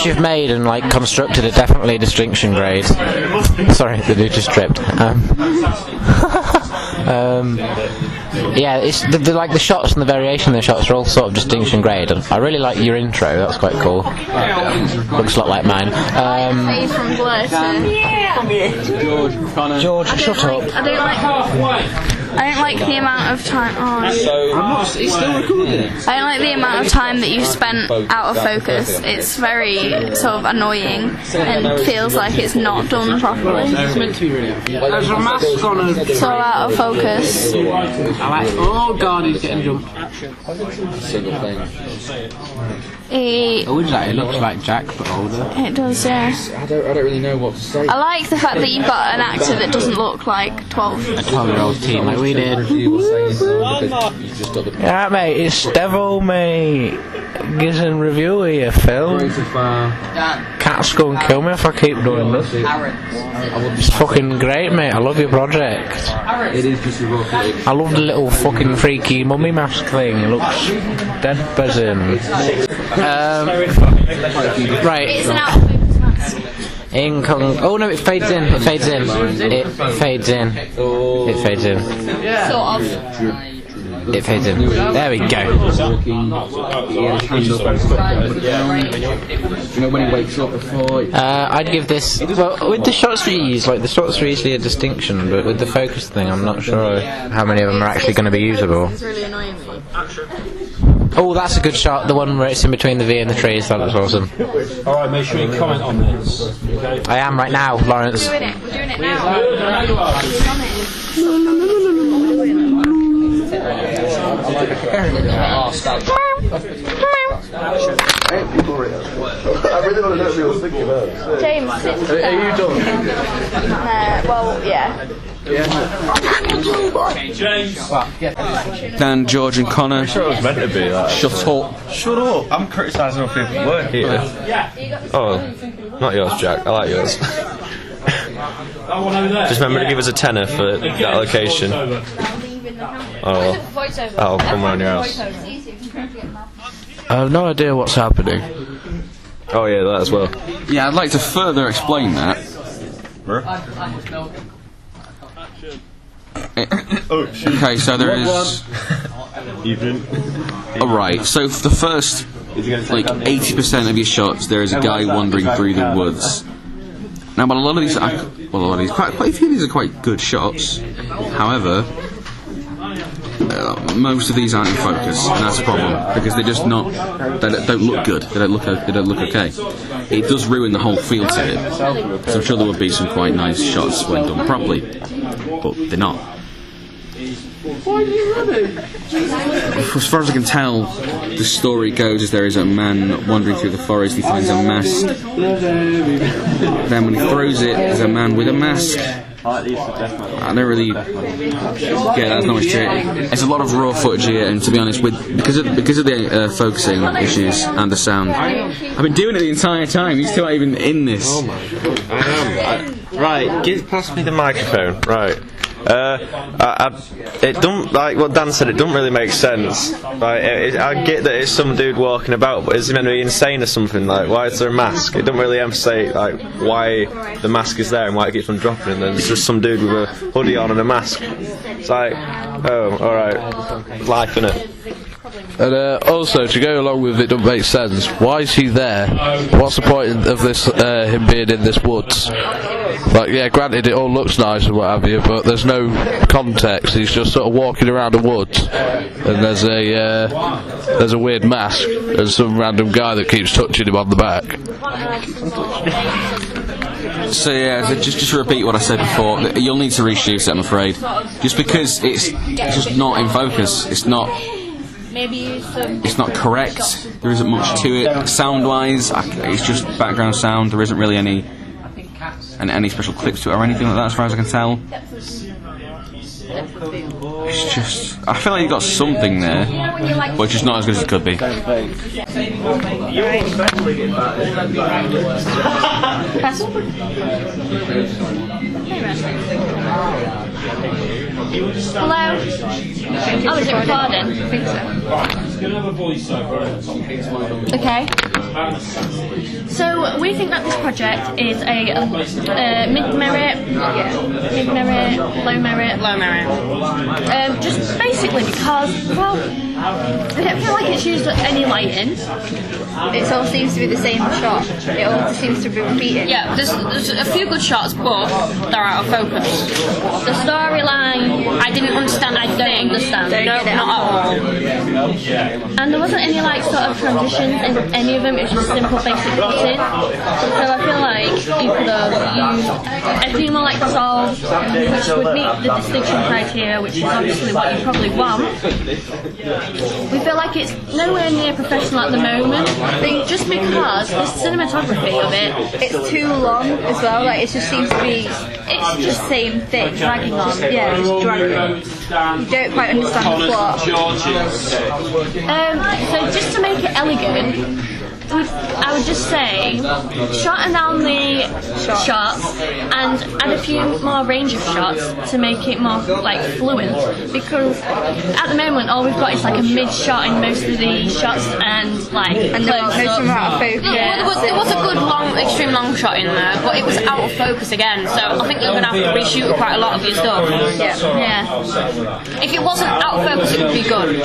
shots you've made and like constructed are definitely distinction grade. Sorry, the dude just tripped. Yeah, it's like the shots and the variation of the shots are all sort of distinction grade. And I really like your intro. That's quite cool. Looks a lot like mine. From Blur to George, shut up. I don't like the amount of time. It's still recording. I don't like the amount of time that you've spent out of focus. It's very sort of annoying and feels like it's not done properly. It's meant to be really. There's a mask on a. So out of focus. Oh god, he's getting jumped. Single thing. It looks like Jack but older. does, yeah. I don't really know what to say. I like the fact that you've got an actor that doesn't look like 12. A 12-year-old teen like we did. Yeah, mate, it's Devil, mate. Gizzard review here, Phil. Cats go and kill me if I keep doing this. It's fucking great, mate. I love your project. It is just a raw footage. I love the little fucking freaky mummy mask thing. It looks dead buzzing. Right. It's an out of focus mask. Oh no, it fades in. It fades in. It fades in. It fades in. Sort of. It fades in. There we go. When he wakes up before. I'd give this. Well, with the shots we use, like the shots are usually a distinction, but with the focus thing, I'm not sure how many of them are actually going to be usable. It's really annoying me. Oh, that's a good shot. The one where it's in between the V and the trees. That looks awesome. Alright, make sure you comment on this. Okay? I am right now, Lawrence. We're doing it now. I really don't know what he was thinking about. James, sit down. Are you done? Well, yeah. Dan, George and Connor. Sure it was meant to be that. Shut up. Shut up. I'm criticising other people's work here. Oh, not yours, Jack. I like yours. Just remember to give us a tenner for that location. Oh, I'll come round your house. I have no idea what's happening. Oh yeah, that as well. Yeah, I'd like to further explain that. Okay, so there is. Evening. Alright, so for the first, like, 80% of your shots, there is a guy wandering through the woods. Now, but a lot of these, quite a few of these are quite good shots. However, most of these aren't in focus, and that's a problem because they're just not. They don't look good. They don't look okay. It does ruin the whole feel to it. So I'm sure there would be some quite nice shots when done properly, but they're not. As far as I can tell, the story goes as there is a man wandering through the forest. He finds a mask. Then when he throws it, there's a man with a mask. I don't really get that's not much to it. There's a lot of raw footage here, and to be honest, because of the focusing issues and the sound, I've been doing it the entire time. You still aren't even in this. Oh my god. I am. Right, pass me the microphone. Right. It don't, like what Dan said, it doesn't really make sense. Like, I get that it's some dude walking about, but is he meant to be insane or something? Like, why is there a mask? It doesn't really emphasise like why the mask is there and why it keeps on dropping, and then it's just some dude with a hoodie on and a mask. It's like, oh, alright, life, innit? And also, to go along with it doesn't make sense. Why is he there? What's the point of this? Him being in this woods? Like, yeah, granted, it all looks nice and what have you, but there's no context. He's just sort of walking around the woods, and there's a weird mask and some random guy that keeps touching him on the back. So yeah, just to repeat what I said before, you'll need to reshoot it, I'm afraid. Just because it's just not in focus. It's not correct. There isn't much to it. Sound-wise, it's just background sound. There isn't really any special clips to it or anything like that, as far as I can tell. It's just, I feel like you got something there, but it's just not as good as it could be. Hello? Oh, is it recording? I think so. Okay. So we think that this project is a mid-merit, low merit. Just basically because, well, I don't feel like it's used any lighting. It all seems to be the same shot. It all just seems to be repeated. Yeah, there's a few good shots, but they're out of focus. The storyline, I didn't understand. I don't understand. No, not at all. And there wasn't any like sort of transitions in any of them. It was just simple, basic plotting. So I feel like you could have used a few more like solves, which would meet the distinction criteria, which is obviously what you probably want. We feel like it's nowhere near professional at the moment. Just because the cinematography of it, it's too long as well. Like it just seems to be, it's just same thing, dragging on. Yeah, it's dragging. You don't quite understand the plot. So just to make it elegant, I would just say shorten down the shots and add a few more range of shots to make it more like fluent, because at the moment all we've got is like a mid shot in most of the shots and like most of them are out of focus. Yeah, there was a good long, extreme long shot in there, but it was out of focus again, so I think you're going to have to reshoot quite a lot of your stuff. Yeah. If it wasn't out of focus, it would be good.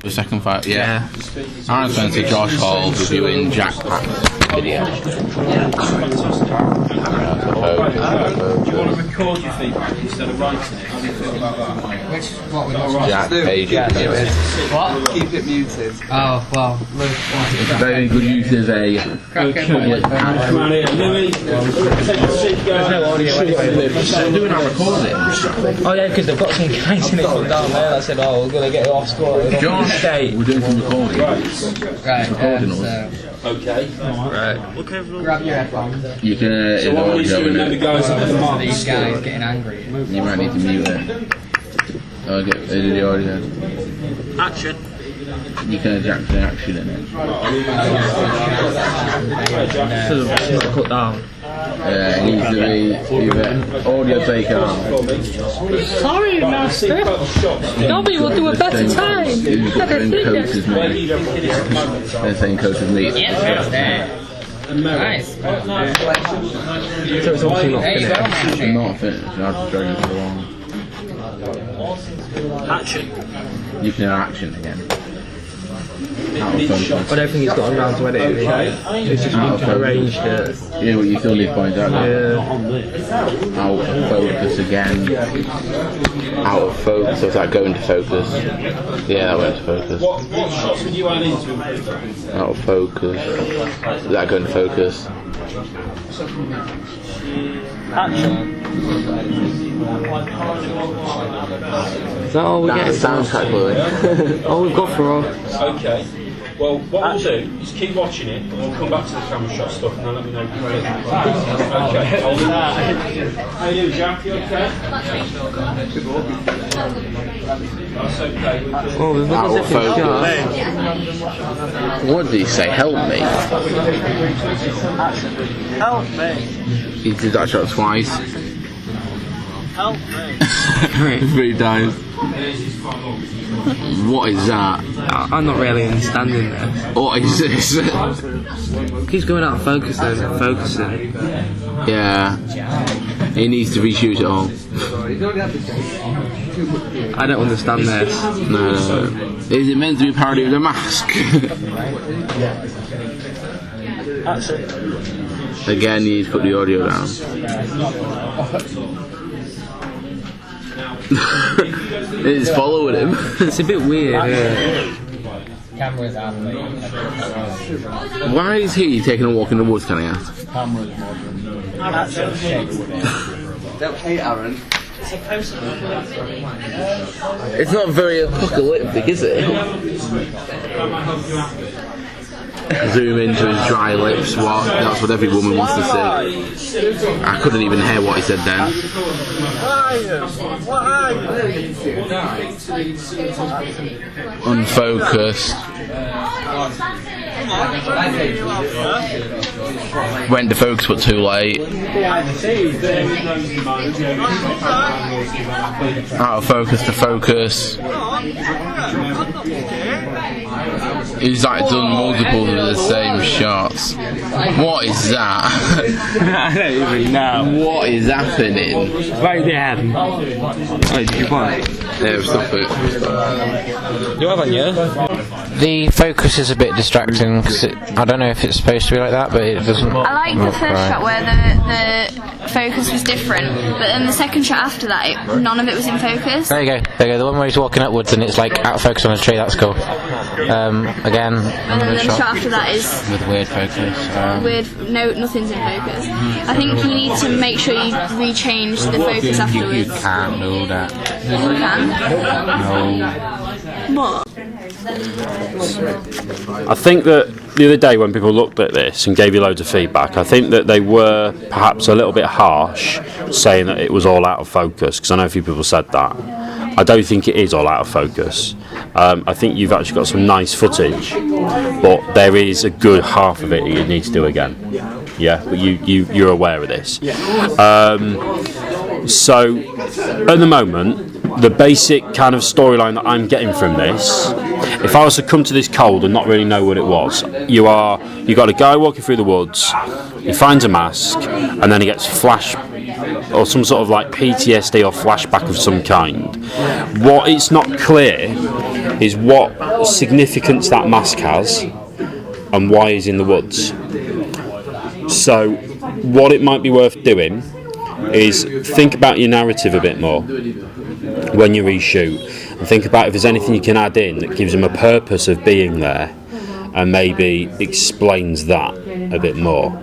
The second fight, yeah. Aaron Spencer, Josh Hall reviewing Jack Pack's video. Do you want to record your feedback instead of writing it? How do you feel about that? Jack Page. What? Keep it muted. Oh, well. It's very good use as a public Come on here, Louis. Take a seat, go. They're doing our recording. Oh yeah, because they've got some guys in it from down there that said, oh, we're going to get it off score. Josh, we're doing some recording. Right, Recording us. Okay. Right. Grab your headphones. You can So what we need to remember, guys, at the marks. These guys getting angry. You might need to mute it. Oh, get rid of the audio. Action. You can eject the action in it. It's not cut down. Yeah, it needs to be either audio taken out. Sorry, master. Nobody will do a better time. It's saying coaches meet. They're saying coaches meet. Nice. So it's obviously not finished. It's not finished. I'll just drag it along. Action. You can have action again. Out of focus. I don't think he's got around to edit it. It's just been arranged. Yeah, but you still need points out. Yeah. Out of focus again. Out of focus. So is that going to focus? Yeah, that went to focus. What shots would you add into it? Out of focus. Is that going to focus? Action. Is that all we get? That's soundtrack, Louis. All we've got for all. Okay. Well, what we'll do is keep watching it, and we'll come back to the camera shot stuff, and then let me know if you think. Okay. Hold it. How you doing, Jack? You okay? That's okay. Oh, there's Out not of focus. What did he say? Help me. Help me. He did that shot twice. Help me. 3 times. What is that? I'm not really understanding this. What is this? Keeps going out of focus and focusing. Yeah. He needs to reshoot it all. I don't understand this. No. Is it meant to be a parody of The Mask? Again, you need to put the audio down. It's following him. It's a bit weird. Cameras out. Why is he taking a walk in the woods, can I ask? Cameras modern. Don't hate Aaron. It's not very apocalyptic, is it? zoom into his dry lips. That's what every woman wants to see. I couldn't even hear what he said then. Unfocused. Went to focus but too late. Out of focus to focus. He's like done multiple of the same shots. What is that? I don't even know. What is happening? Right there. Wait, did you buy it? Yeah, stop it. You haven't, yeah? The focus is a bit distracting because I don't know if it's supposed to be like that, but it doesn't. I like the first shot where the focus was different, but then the second shot after that, none of it was in focus. There you go. The one where he's walking upwards and it's like out of focus on a tree. That's cool. Again, and then the shot after that is with weird focus. Weird. No, nothing's in focus. I think you need to make sure you rechange the focus afterwards. You can't do that. You can. No. What? I think that the other day when people looked at this and gave you loads of feedback, I think that they were perhaps a little bit harsh saying that it was all out of focus, because I know a few people said that. I don't think it is all out of focus. I think you've actually got some nice footage, but there is a good half of it that you need to do again. Yeah, but you're aware of this. So at the moment, the basic kind of storyline that I'm getting from this, if I was to come to this cold and not really know what it was, you got a guy walking through the woods, he finds a mask, and then he gets flash or some sort of like PTSD or flashback of some kind. What it's not clear is what significance that mask has and why he's in the woods. So what it might be worth doing is think about your narrative a bit more when you reshoot, and think about if there's anything you can add in that gives him a purpose of being there and maybe explains that a bit more.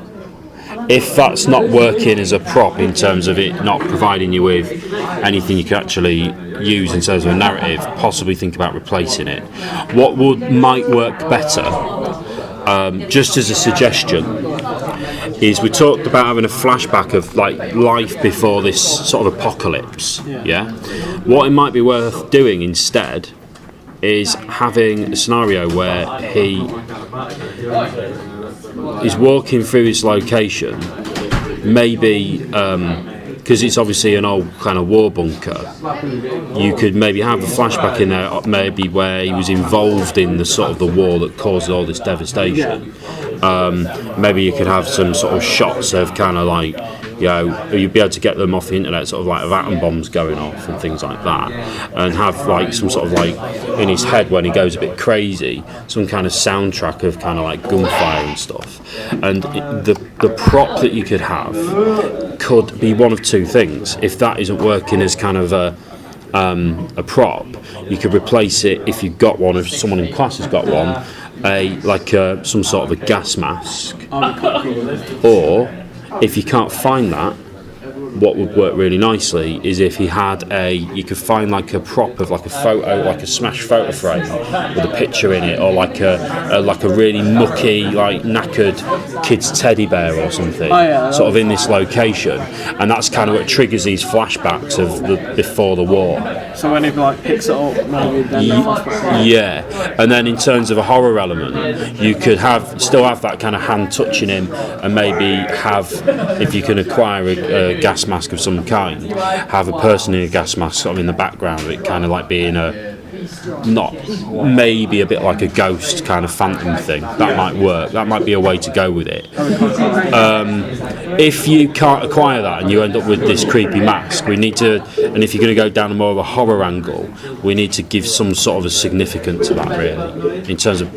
If that's not working as a prop in terms of it not providing you with anything you can actually use in terms of a narrative, possibly think about replacing it. What might work better, just as a suggestion, is we talked about having a flashback of like life before this sort of apocalypse. Yeah. What it might be worth doing instead is having a scenario where he is walking through this location, maybe because it's obviously an old kind of war bunker. You could maybe have a flashback in there, maybe where he was involved in the sort of the war that caused all this devastation. Maybe you could have some sort of shots of kind of like, you know, you'd be able to get them off the internet, sort of like of atom bombs going off and things like that, and have like some sort of like in his head when he goes a bit crazy, some kind of soundtrack of kind of like gunfire and stuff. And the prop that you could have could be one of two things. If that isn't working as kind of a prop, you could replace it, if you've got one, if someone in class has got one, some sort of a gas mask, or if you can't find that, what would work really nicely is if he had you could find like a prop of like a photo, like a smashed photo frame with a picture in it, or like a really mucky, like knackered kid's teddy bear or something, sort of in this location, and that's kind of what triggers these flashbacks of before the war. So when he like picks it up, maybe then the flashback. Yeah, and then in terms of a horror element, you could still have that kind of hand touching him, and maybe have, if you can acquire a gas mask of some kind, have a person in a gas mask sort of in the background of it, kind of like being maybe a bit like a ghost kind of phantom thing. That might work. That might be a way to go with it. If you can't acquire that and you end up with this creepy mask, we need to, and if you're going to go down more of a horror angle, we need to give some sort of a significance to that, really, in terms of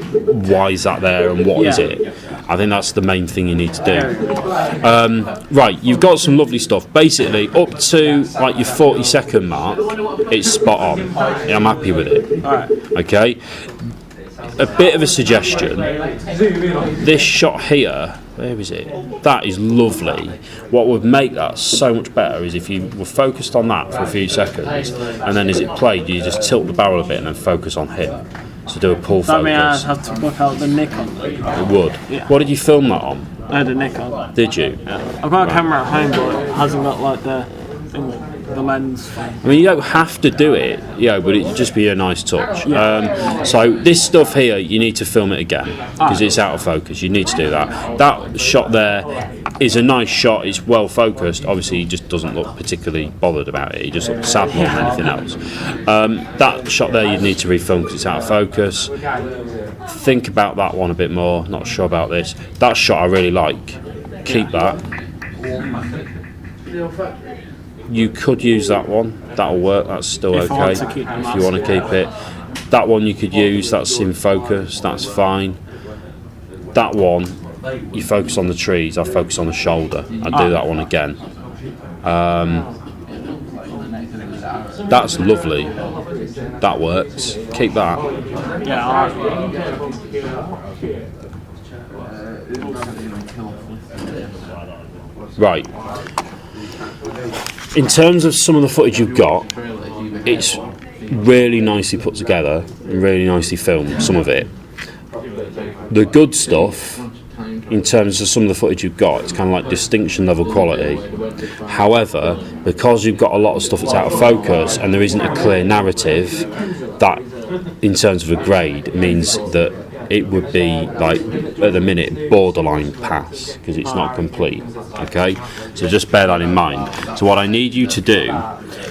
why is that there and what is it. I think that's the main thing you need to do. Right, you've got some lovely stuff. Basically, up to like your 40-second mark, it's spot on. I'm happy with it. Okay. A bit of a suggestion. This shot here, where is it? That is lovely. What would make that so much better is if you were focused on that for a few seconds, and then as it played, you just tilt the barrel a bit and then focus on him. So to do a pull That means focus. I'd have to work out the Nikon. It would. Yeah. What did you film that on? I had a Nikon. Did you? I've got a camera at home, but it hasn't got like the lens thing. I mean, you don't have to do it, but it'd just be a nice touch. So this stuff here, you need to film it again because it's out of focus. You need to do that. That shot there is a nice shot. It's well focused. Obviously, he just doesn't look particularly bothered about it. He just looks sad more than anything else. That shot there, you'd need to refilm because it's out of focus. Think about that one a bit more. Not sure about this. That shot I really like. Keep that. You could use that one. That'll work. That's still okay. If you want to keep it. That one you could use. That's in focus. That's fine. That one, you focus on the trees. I focus on the shoulder. I do that one again. That's lovely. That works. Keep that. Yeah. Right. In terms of some of the footage you've got, it's really nicely put together and really nicely filmed, some of it. The good stuff, in terms of some of the footage you've got, it's kind of like distinction level quality. However, because you've got a lot of stuff that's out of focus and there isn't a clear narrative, that in terms of a grade means that it would be like at the minute borderline pass because it's not complete. Okay, so just bear that in mind. So what I need you to do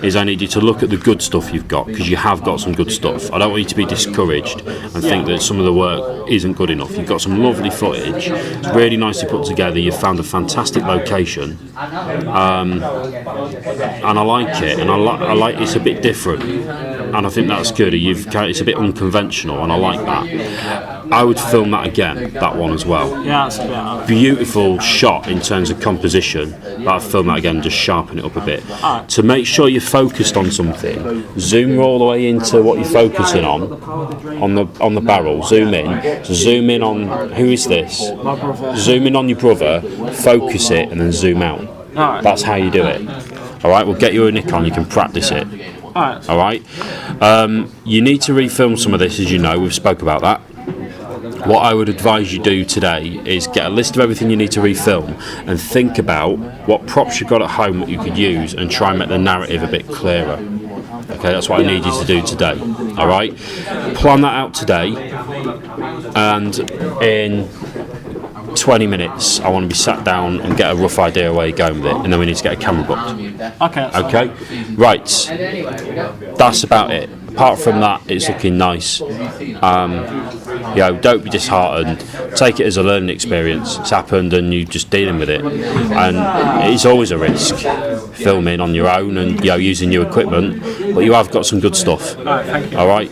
is I need you to look at the good stuff you've got because you have got some good stuff. I don't want you to be discouraged and think that some of the work isn't good enough. You've got some lovely footage. It's really nicely put together. You've found a fantastic location, and I like it. And I like it's a bit different, and I think that's good. It's a bit unconventional, and I like that. I would film that again, that one as well. Yeah, that's a bit. Beautiful shot in terms of composition, but I'd film that again, just sharpen it up a bit. To make sure you're focused on something, zoom all the way into what you're focusing on the barrel, zoom in. So zoom in on, who is this? My brother. Zoom in on your brother, focus it, and then zoom out. That's how you do it. Alright, we'll get you a Nikon, you can practice it. Alright? You need to refilm some of this, as you know, we've spoke about that. What I would advise you do today is get a list of everything you need to refilm and think about what props you've got at home that you could use and try and make the narrative a bit clearer. Okay, that's what I need you to do today. Alright? Plan that out today, and in 20 minutes I want to be sat down and get a rough idea where you're going with it, and then we need to get a camera booked. Okay? Right. That's about it. Apart from that, it's looking nice. Don't be disheartened. Take it as a learning experience. It's happened and you're just dealing with it. And it's always a risk, filming on your own and using your equipment, but you have got some good stuff. Alright?